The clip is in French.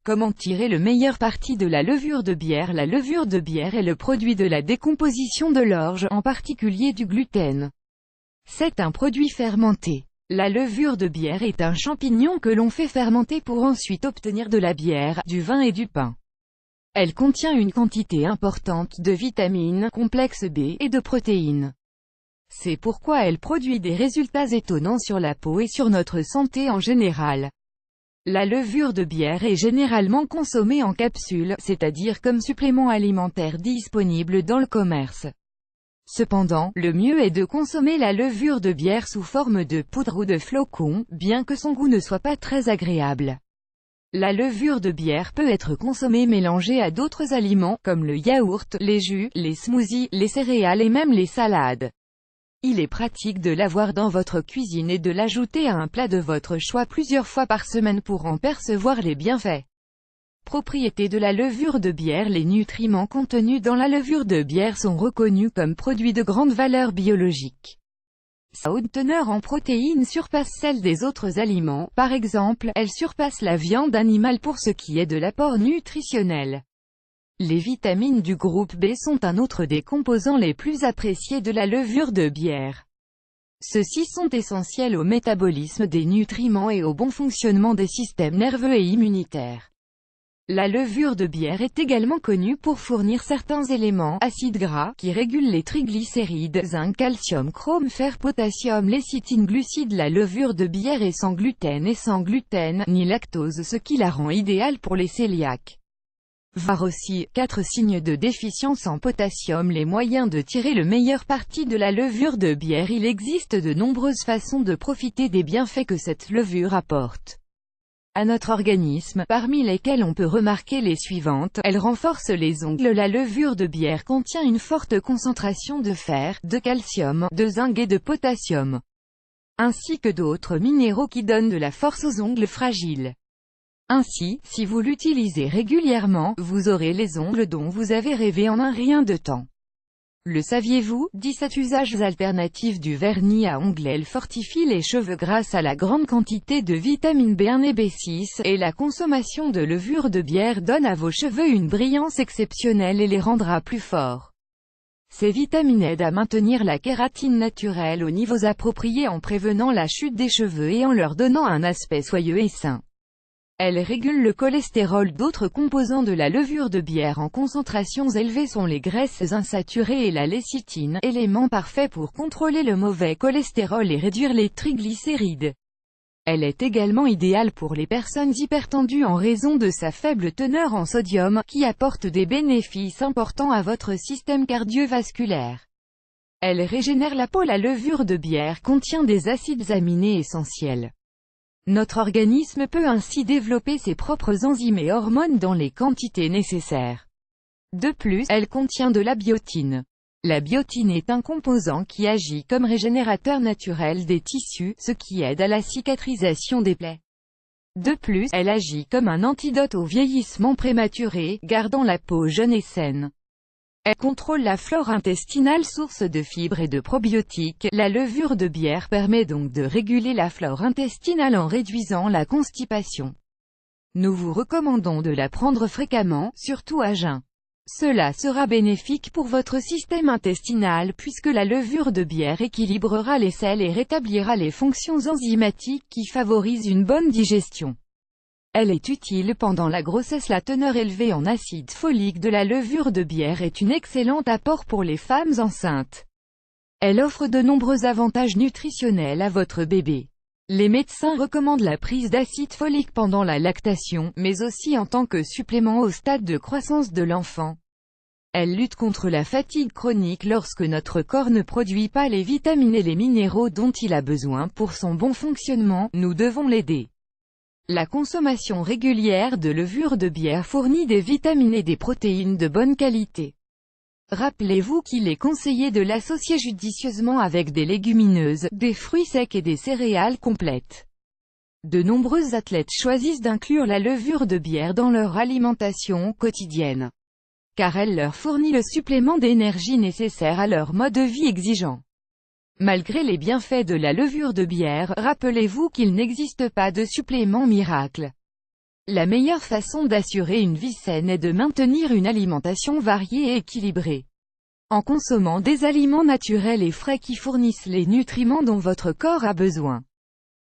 Comment tirer le meilleur parti de la levure de bière? La levure de bière est le produit de la décomposition de l'orge, en particulier du gluten. C'est un produit fermenté. La levure de bière est un champignon que l'on fait fermenter pour ensuite obtenir de la bière, du vin et du pain. Elle contient une quantité importante de vitamines, complexes B, et de protéines. C'est pourquoi elle produit des résultats étonnants sur la peau et sur notre santé en général. La levure de bière est généralement consommée en capsules, c'est-à-dire comme supplément alimentaire disponible dans le commerce. Cependant, le mieux est de consommer la levure de bière sous forme de poudre ou de flocons, bien que son goût ne soit pas très agréable. La levure de bière peut être consommée mélangée à d'autres aliments, comme le yaourt, les jus, les smoothies, les céréales et même les salades. Il est pratique de l'avoir dans votre cuisine et de l'ajouter à un plat de votre choix plusieurs fois par semaine pour en percevoir les bienfaits. Propriétés de la levure de bière. Les nutriments contenus dans la levure de bière sont reconnus comme produits de grande valeur biologique. Sa haute teneur en protéines surpasse celle des autres aliments, par exemple, elle surpasse la viande animale pour ce qui est de l'apport nutritionnel. Les vitamines du groupe B sont un autre des composants les plus appréciés de la levure de bière. Ceux-ci sont essentiels au métabolisme des nutriments et au bon fonctionnement des systèmes nerveux et immunitaires. La levure de bière est également connue pour fournir certains éléments, acides gras, qui régulent les triglycérides, zinc, calcium, chrome, fer, potassium, lécithine, glucides. La levure de bière est sans gluten ni lactose, ce qui la rend idéale pour les cœliaques. Voir aussi, 4 signes de déficience en potassium. Les moyens de tirer le meilleur parti de la levure de bière. Il existe de nombreuses façons de profiter des bienfaits que cette levure apporte à notre organisme, parmi lesquelles on peut remarquer les suivantes. Elle renforce les ongles. La levure de bière contient une forte concentration de fer, de calcium, de zinc et de potassium, ainsi que d'autres minéraux qui donnent de la force aux ongles fragiles. Ainsi, si vous l'utilisez régulièrement, vous aurez les ongles dont vous avez rêvé en un rien de temps. Le saviez-vous? 17 usages alternatifs du vernis à ongles. Elle fortifie les cheveux grâce à la grande quantité de vitamine B1 et B6, et la consommation de levure de bière donne à vos cheveux une brillance exceptionnelle et les rendra plus forts. Ces vitamines aident à maintenir la kératine naturelle aux niveaux appropriés en prévenant la chute des cheveux et en leur donnant un aspect soyeux et sain. Elle régule le cholestérol. D'autres composants de la levure de bière en concentrations élevées sont les graisses insaturées et la lécithine, élément parfait pour contrôler le mauvais cholestérol et réduire les triglycérides. Elle est également idéale pour les personnes hypertendues en raison de sa faible teneur en sodium, qui apporte des bénéfices importants à votre système cardiovasculaire. Elle régénère la peau. La levure de bière contient des acides aminés essentiels. Notre organisme peut ainsi développer ses propres enzymes et hormones dans les quantités nécessaires. De plus, elle contient de la biotine. La biotine est un composant qui agit comme régénérateur naturel des tissus, ce qui aide à la cicatrisation des plaies. De plus, elle agit comme un antidote au vieillissement prématuré, gardant la peau jeune et saine. Elle contrôle la flore intestinale, source de fibres et de probiotiques. La levure de bière permet donc de réguler la flore intestinale en réduisant la constipation. Nous vous recommandons de la prendre fréquemment, surtout à jeun. Cela sera bénéfique pour votre système intestinal puisque la levure de bière équilibrera les sels et rétablira les fonctions enzymatiques qui favorisent une bonne digestion. Elle est utile pendant la grossesse. La teneur élevée en acide folique de la levure de bière est un excellent apport pour les femmes enceintes. Elle offre de nombreux avantages nutritionnels à votre bébé. Les médecins recommandent la prise d'acide folique pendant la lactation, mais aussi en tant que supplément au stade de croissance de l'enfant. Elle lutte contre la fatigue chronique. Lorsque notre corps ne produit pas les vitamines et les minéraux dont il a besoin pour son bon fonctionnement, nous devons l'aider. La consommation régulière de levure de bière fournit des vitamines et des protéines de bonne qualité. Rappelez-vous qu'il est conseillé de l'associer judicieusement avec des légumineuses, des fruits secs et des céréales complètes. De nombreux athlètes choisissent d'inclure la levure de bière dans leur alimentation quotidienne, car elle leur fournit le supplément d'énergie nécessaire à leur mode de vie exigeant. Malgré les bienfaits de la levure de bière, rappelez-vous qu'il n'existe pas de supplément miracle. La meilleure façon d'assurer une vie saine est de maintenir une alimentation variée et équilibrée, en consommant des aliments naturels et frais qui fournissent les nutriments dont votre corps a besoin.